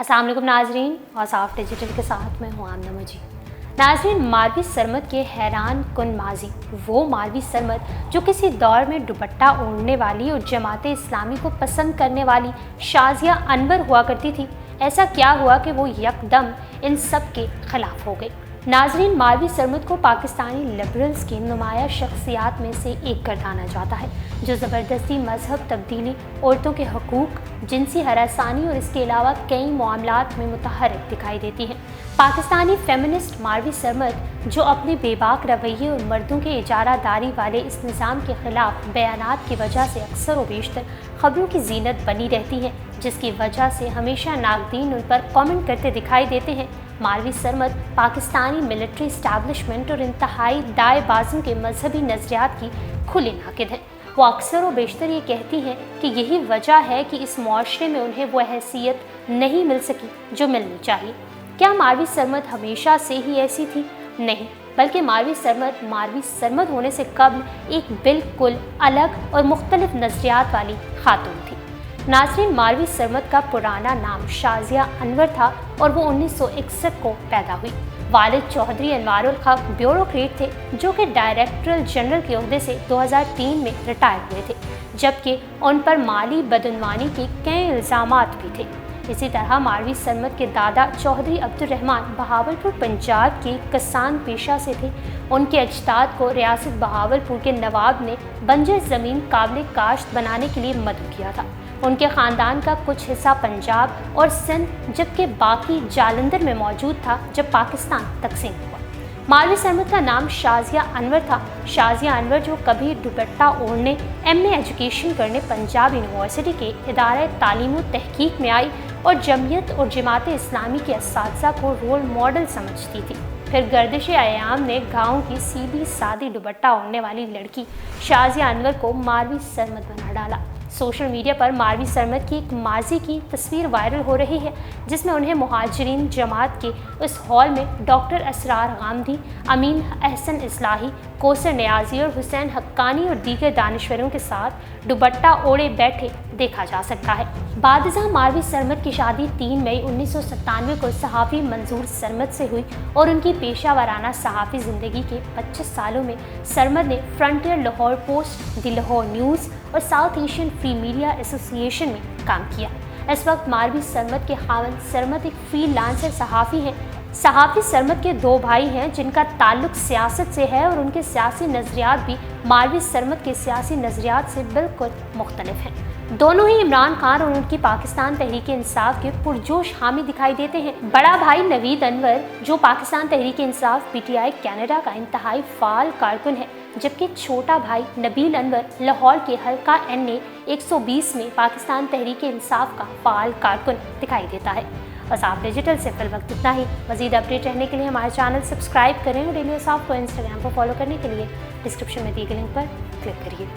अस्सलाम वालेकुम नाजरीन, वसाफ डिजिटल के साथ मैं हूँ आमना मजीद। नाजरीन, मालवी सरमद के हैरान कुन माजी, वो मालवी सरमद जो किसी दौर में दुपट्टा ओढ़ने वाली और जमात इस्लामी को पसंद करने वाली शाजिया अनवर हुआ करती थी, ऐसा क्या हुआ कि वो यकदम इन सब के खिलाफ हो गई। नाजरीन, मालवी सरमद को पाकिस्तानी लिबरल्स की नुमाया शख्सियात में से एक गर्दाना जाता है, जो ज़बरदस्ती मजहब तब्दीली, औरतों के हकूक़, जिनसी हरासानी और इसके अलावा कई मामलात में मुतहर्रिक दिखाई देती हैं। पाकिस्तानी फेमिनिस्ट मालवी सरमद, जो अपने बेबाक रवैये और मर्दों के इजारादारी वाले इस निज़ाम के ख़िलाफ़ बयानात की वजह से अक्सर व बेशतर ख़बरों की जीनत बनी रहती हैं, जिसकी वजह से हमेशा नाक़दीन उन पर कमेंट करते दिखाई देते हैं। मालवी सरमद पाकिस्तानी मिलिट्री इस्टेब्लिशमेंट और इंतहाई दाएं बाज़ों के मजहबी नज़रियात की खुली नाक़िद हैं। वो अक्सर व बेशतर ये कहती हैं कि यही वजह है कि इस मुआशरे में उन्हें वो हैसियत नहीं मिल सकी जो मिलनी चाहिए। क्या मालवी सरमद हमेशा से ही ऐसी थी? नहीं, बल्कि मालवी सरमद होने से कबल एक बिल्कुल अलग और मुख्तलिफ नज़रियात वाली खातून थी। नाज़रीन, मालवी सरमद का पुराना नाम शाजिया अनवर था और वो 1961 को पैदा हुई। वालिद चौधरी अनवारुल हक ब्यूरोक्रेट थे, जो कि डायरेक्टर जनरल के ओहदे से 2003 में रिटायर हुए थे, जबकि उन पर माली बदनवानी के कई इल्ज़ामात भी थे। इसी तरह मालवी सरमद के दादा चौधरी अब्दुर्रहमान बहावलपुर पंजाब के किसान पेशा से थे। उनके अजदाद को रियासत बहावलपुर के नवाब ने बंजर ज़मीन काबिल काश्त बनाने के लिए मदद किया था। उनके ख़ानदान का कुछ हिस्सा पंजाब और सिंध, जबकि बाकी जालंधर में मौजूद था जब पाकिस्तान तकसीम हुआ। मालवी सरमद का नाम शाजिया अनवर था। शाजिया अनवर, जो कभी दुपट्टा ओढ़ने, MA एजुकेशन करने पंजाब यूनिवर्सिटी के इदारे तालीम व तहकीक में आई और जमीयत और जमात इस्लामी के असातिज़ा को रोल मॉडल समझती थी। फिर गर्दिश अयाम ने गाँव की सीधी सादी दुपट्टा ओढ़ने वाली लड़की शाजिया अनवर को मालवी सरमद बना डाला। सोशल मीडिया पर मालवी सरमद की एक माजी की तस्वीर वायरल हो रही है, जिसमें उन्हें मुहाजिरीन जमात के उस हॉल में डॉक्टर असरार गामदी, अमीन अहसन इस्लाही, कोसर नियाजी और हुसैन हक्कानी और दीगर दानिश्वरों के साथ दुपट्टा ओढ़े बैठे देखा जा सकता है। बादशाह मालवी सरमद की शादी 3 मई 1997 को सहाफ़ी मंजूर सरमद से हुई और उनकी पेशा वाराना सहाफ़ी ज़िंदगी के 25 सालों में सरमद ने frontier Lahore post, the Lahore news और south Asian free media association में काम किया। इस वक्त मालवी सरमद के खावंद सरमद एक फ्रीलांसर सहाफ़ी हैं। सहाफ़ी सरमद के 2 भाई हैं, जिनका ताल्लुक सियासत से है और उनके सियासी नज़रियात भी मालवी सरमद के सियासी नज़रियात से बिल्कुल मुख्तलिफ हैं। दोनों ही इमरान खान और उनकी पाकिस्तान तहरीक-ए-इंसाफ के पुरजोश हामी दिखाई देते हैं। बड़ा भाई नवीद अनवर, जो पाकिस्तान तहरीक-ए-इंसाफ PTI कनाडा का इंतहाई फ़ाल कारकुन है, जबकि छोटा भाई नबील अनवर लाहौर के हल्का NA 120 में पाकिस्तान तहरीक-ए-इंसाफ का फ़ाल कारकुन दिखाई देता है। वसाफ डिजिटल से फिल वक्त इतना ही। मज़ीद अपडेट रहने के लिए हमारे चैनल सब्सक्राइब करें और डेली वसाफ को इंस्टाग्राम पर फॉलो करने के लिए डिस्क्रिप्शन में दिए गए लिंक पर क्लिक करिए।